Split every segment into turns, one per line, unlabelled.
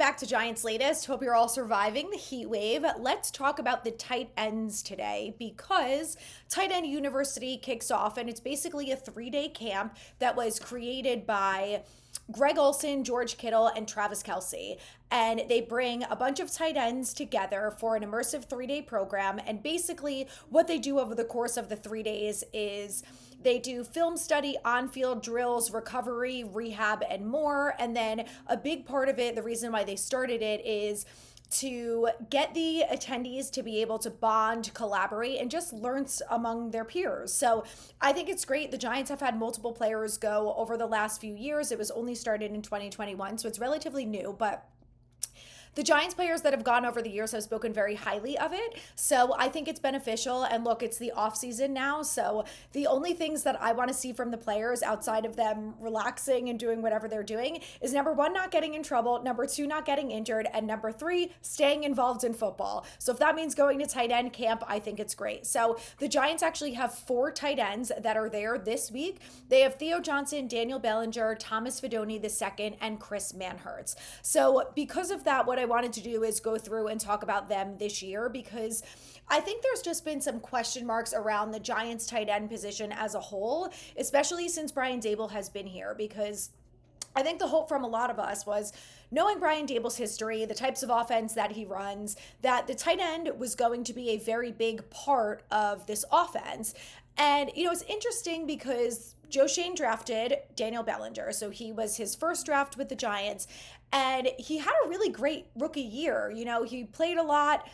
back to Giants Latest. Hope you're all surviving the heat wave. Let's talk about the tight ends today because Tight End University kicks off, and it's basically a 3-day camp that was created by Greg Olsen, George Kittle, and Travis Kelce. And they bring a bunch of tight ends together for an immersive 3-day program. And basically, what they do over the course of the 3 days is they do film study, on field drills, recovery, rehab, and more. And then a big part of it, the reason why they started it, is to get the attendees to be able to bond, collaborate, and just learn among their peers. So I think it's great. The Giants have had multiple players go over the last few years. It was only started in 2021, so it's relatively new, but the Giants players that have gone over the years have spoken very highly of it. So I think it's beneficial. And look, it's the offseason now. So the only things that I want to see from the players outside of them relaxing and doing whatever they're doing is number one, not getting in trouble, number two, not getting injured, and number three, staying involved in football. So if that means going to tight end camp, I think it's great. So the Giants actually have 4 tight ends that are there this week. They have Theo Johnson, Daniel Bellinger, Thomas Fidoni II, and Chris Manhertz. So because of that, what I wanted to do is go through and talk about them this year, because I think there's just been some question marks around the Giants tight end position as a whole, especially since Brian Daboll has been here, because I think the hope from a lot of us was, knowing Brian Daboll's history, the types of offense that he runs, that the tight end was going to be a very big part of this offense. And, it's interesting because Joe Shane drafted Daniel Bellinger. So he was his first draft with the Giants, and he had a really great rookie year. He played a lot.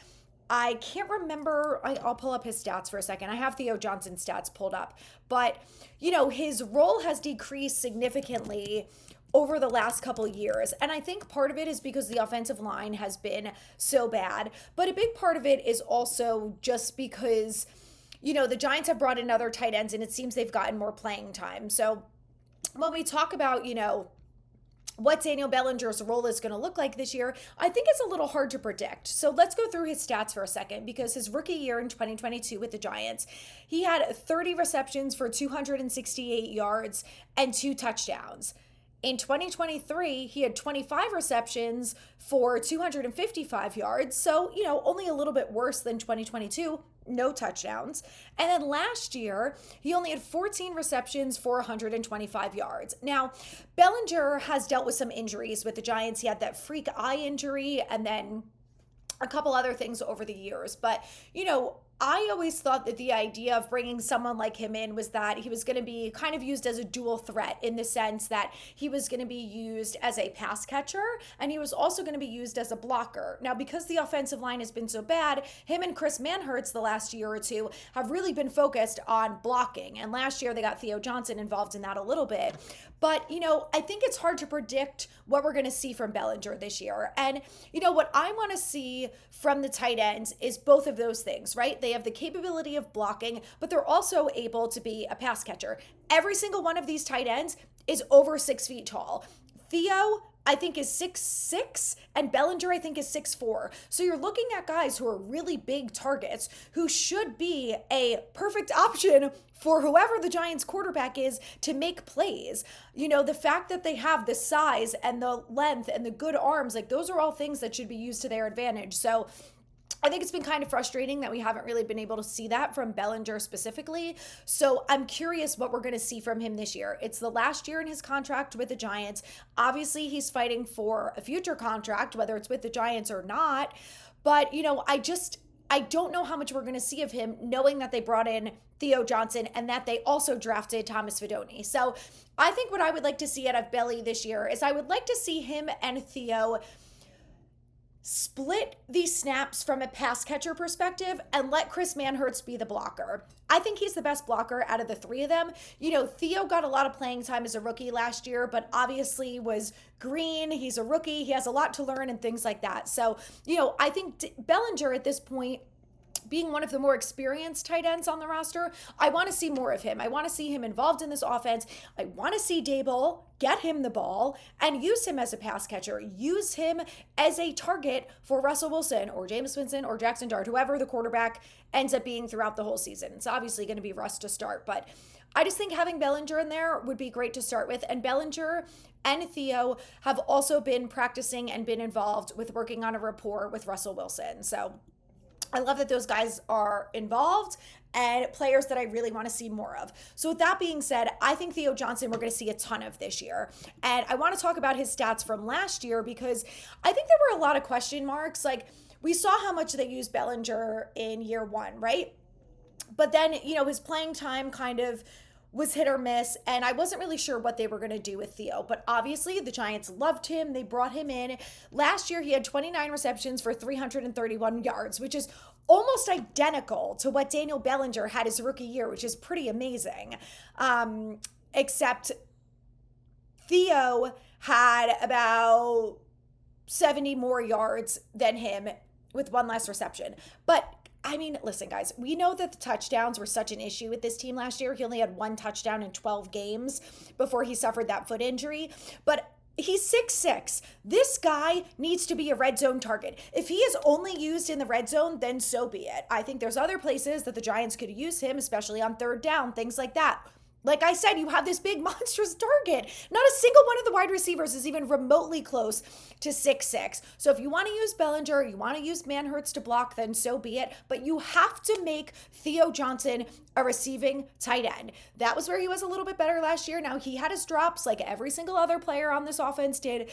I can't remember. I'll pull up his stats for a second. I have Theo Johnson stats pulled up. But, his role has decreased significantly over the last couple of years. And I think part of it is because the offensive line has been so bad. But a big part of it is also just because the Giants have brought in other tight ends, and it seems they've gotten more playing time. So when we talk about, what Daniel Bellinger's role is going to look like this year, I think it's a little hard to predict. So let's go through his stats for a second, because his rookie year in 2022 with the Giants, he had 30 receptions for 268 yards and 2 touchdowns. In 2023, he had 25 receptions for 255 yards. So, only a little bit worse than 2022, no touchdowns. And then last year, he only had 14 receptions for 125 yards. Now, Bellinger has dealt with some injuries with the Giants. He had that freak eye injury and then a couple other things over the years. But, I always thought that the idea of bringing someone like him in was that he was going to be kind of used as a dual threat, in the sense that he was going to be used as a pass catcher and he was also going to be used as a blocker. Now, because the offensive line has been so bad, him and Chris Manhertz the last year or two have really been focused on blocking. And last year they got Theo Johnson involved in that a little bit. But, I think it's hard to predict what we're going to see from Bellinger this year. And, what I want to see from the tight ends is both of those things, right? They have the capability of blocking, but they're also able to be a pass catcher. Every single one of these tight ends is over 6 feet tall. Theo, I think, is 6'6", and Bellinger, I think, is 6'4". So you're looking at guys who are really big targets who should be a perfect option for whoever the Giants quarterback is to make plays. The fact that they have the size and the length and the good arms, like, those are all things that should be used to their advantage. So I think it's been kind of frustrating that we haven't really been able to see that from Bellinger specifically. So I'm curious what we're going to see from him this year. It's the last year in his contract with the Giants. Obviously, he's fighting for a future contract, whether it's with the Giants or not. But, I don't know how much we're going to see of him, knowing that they brought in Theo Johnson and that they also drafted Thomas Fidoni. So I think what I would like to see out of Belly this year is I would like to see him and Theo split these snaps from a pass catcher perspective and let Chris Manhertz be the blocker. I think he's the best blocker out of the 3 of them. Theo got a lot of playing time as a rookie last year, but obviously was green. He's a rookie. He has a lot to learn and things like that. So, I think Bellinger at this point, being one of the more experienced tight ends on the roster, I want to see more of him. I want to see him involved in this offense. I want to see Daboll get him the ball and use him as a pass catcher. Use him as a target for Russell Wilson or Jameis Winston or Jackson Dart, whoever the quarterback ends up being throughout the whole season. It's obviously going to be Russ to start, but I just think having Bellinger in there would be great to start with. And Bellinger and Theo have also been practicing and been involved with working on a rapport with Russell Wilson. So I love that those guys are involved and players that I really want to see more of. So with that being said, I think Theo Johnson we're going to see a ton of this year. And I want to talk about his stats from last year because I think there were a lot of question marks. Like we saw how much they used Bellinger in year one, right? But then, his playing time kind of was hit or miss, and I wasn't really sure what they were going to do with Theo. But obviously, the Giants loved him. They brought him in. Last year, he had 29 receptions for 331 yards, which is almost identical to what Daniel Bellinger had his rookie year, which is pretty amazing. Except Theo had about 70 more yards than him with one less reception. But I mean, listen, guys, we know that the touchdowns were such an issue with this team last year. He only had one touchdown in 12 games before he suffered that foot injury. But he's 6'6". This guy needs to be a red zone target. If he is only used in the red zone, then so be it. I think there's other places that the Giants could use him, especially on third down, things like that. Like I said, you have this big monstrous target. Not a single one of the wide receivers is even remotely close to 6'6". So if you want to use Bellinger, you want to use Manhurts to block, then so be it. But you have to make Theo Johnson a receiving tight end. That was where he was a little bit better last year. Now he had his drops like every single other player on this offense did.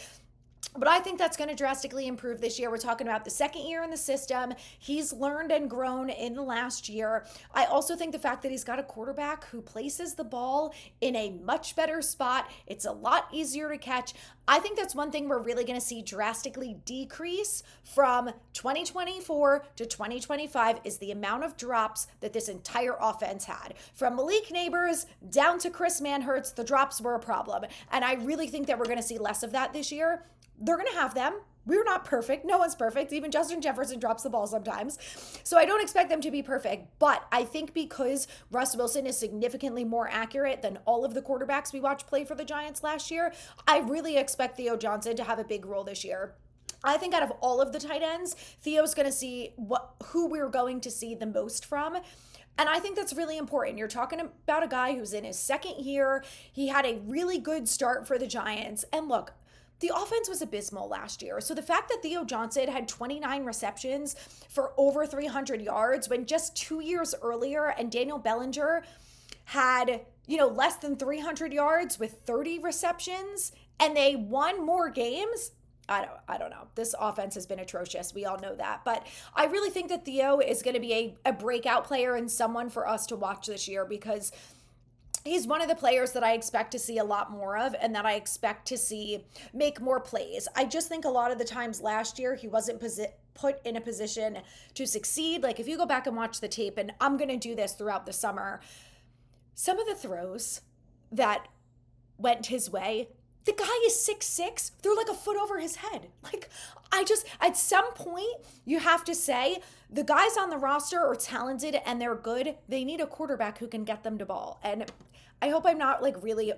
But I think that's going to drastically improve this year. We're talking about the second year in the system. He's learned and grown in the last year. I also think the fact that he's got a quarterback who places the ball in a much better spot, it's a lot easier to catch. I think that's one thing we're really going to see drastically decrease from 2024 to 2025 is the amount of drops that this entire offense had. From Malik Neighbors down to Chris Manhurts, the drops were a problem. And I really think that we're going to see less of that this year. They're going to have them. We're not perfect. No one's perfect. Even Justin Jefferson drops the ball sometimes. So I don't expect them to be perfect. But I think because Russ Wilson is significantly more accurate than all of the quarterbacks we watched play for the Giants last year, I really expect Theo Johnson to have a big role this year. I think out of all of the tight ends, Theo's going to see who we're going to see the most from. And I think that's really important. You're talking about a guy who's in his second year. He had a really good start for the Giants. And look, the offense was abysmal last year. So the fact that Theo Johnson had 29 receptions for over 300 yards when just 2 years earlier and Daniel Bellinger had, less than 300 yards with 30 receptions and they won more games. I don't know. This offense has been atrocious. We all know that. But I really think that Theo is going to be a breakout player and someone for us to watch this year because he's one of the players that I expect to see a lot more of and that I expect to see make more plays. I just think a lot of the times last year he wasn't put in a position to succeed. Like if you go back and watch the tape, and I'm going to do this throughout the summer, some of the throws that went his way, the guy is 6'6". They're like a foot over his head. Like at some point, you have to say the guys on the roster are talented and they're good. They need a quarterback who can get them to ball. And I hope I'm not like really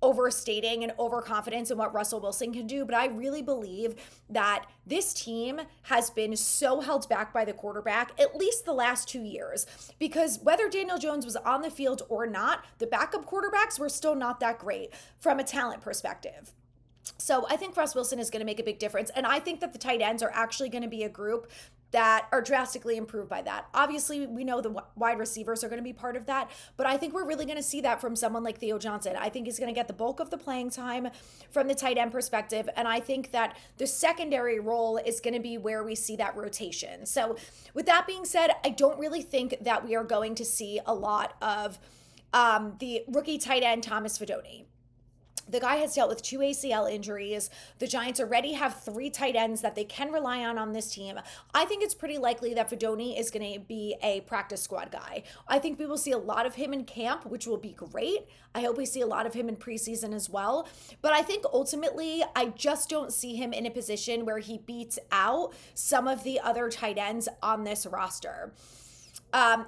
overstating and overconfidence in what Russell Wilson can do, but I really believe that this team has been so held back by the quarterback, at least the last 2 years, because whether Daniel Jones was on the field or not, the backup quarterbacks were still not that great from a talent perspective. So I think Russ Wilson is going to make a big difference. And I think that the tight ends are actually going to be a group that are drastically improved by that. Obviously, we know the wide receivers are going to be part of that, but I think we're really going to see that from someone like Theo Johnson. I think he's going to get the bulk of the playing time from the tight end perspective, and I think that the secondary role is going to be where we see that rotation. So with that being said, I don't really think that we are going to see a lot of the rookie tight end Thomas Fidoni. The guy has dealt with 2 ACL injuries. The Giants already have 3 tight ends that they can rely on this team. I think it's pretty likely that Fidoni is going to be a practice squad guy. I think we will see a lot of him in camp, which will be great. I hope we see a lot of him in preseason as well. But I think ultimately, I just don't see him in a position where he beats out some of the other tight ends on this roster.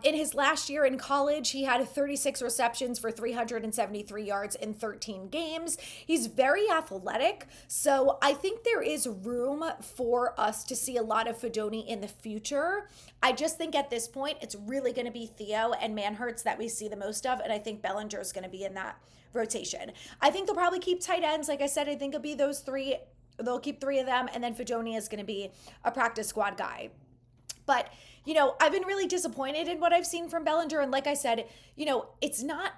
In his last year in college, he had 36 receptions for 373 yards in 13 games. He's very athletic, so I think there is room for us to see a lot of Fidoni in the future. I just think at this point, it's really going to be Theo and Manhurts that we see the most of, and I think Bellinger is going to be in that rotation. I think they'll probably keep tight ends. Like I said, I think it'll be those three. They'll keep three of them, and then Fidoni is going to be a practice squad guy. But, I've been really disappointed in what I've seen from Bellinger. And like I said, it's not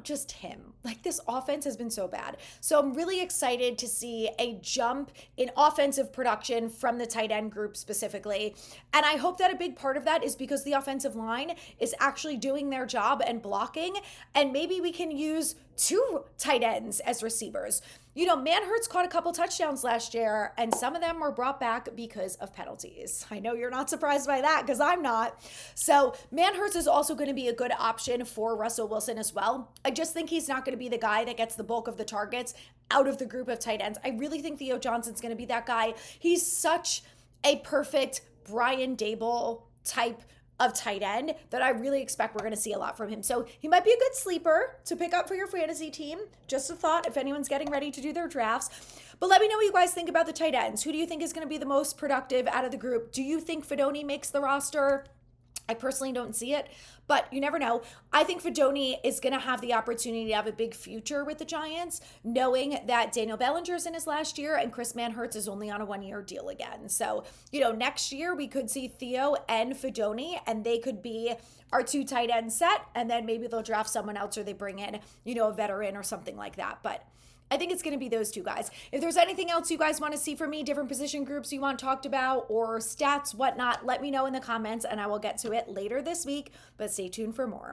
just him. Like, this offense has been so bad. So I'm really excited to see a jump in offensive production from the tight end group specifically. And I hope that a big part of that is because the offensive line is actually doing their job and blocking. And maybe we can use two tight ends as receivers. Manhurts caught a couple touchdowns last year, and some of them were brought back because of penalties. I know you're not surprised by that, because I'm not. So Manhurts is also going to be a good option for Russell Wilson as well. I just think he's not going to be the guy that gets the bulk of the targets out of the group of tight ends. I really think Theo Johnson's going to be that guy. He's such a perfect Brian Dable type of tight end that I really expect we're going to see a lot from him. So he might be a good sleeper to pick up for your fantasy team. Just a thought if anyone's getting ready to do their drafts. But let me know what you guys think about the tight ends. Who do you think is going to be the most productive out of the group? Do you think Fidoni makes the roster? I personally don't see it, but you never know. I think Fidoni is going to have the opportunity to have a big future with the Giants, knowing that Daniel Bellinger's in his last year and Chris Manhurts is only on a one-year deal again. So, next year we could see Theo and Fidoni, and they could be our two tight end set, and then maybe they'll draft someone else or they bring in, a veteran or something like that. But I think it's going to be those two guys. If there's anything else you guys want to see from me, different position groups you want talked about, or stats, whatnot, let me know in the comments and I will get to it later this week. But stay tuned for more.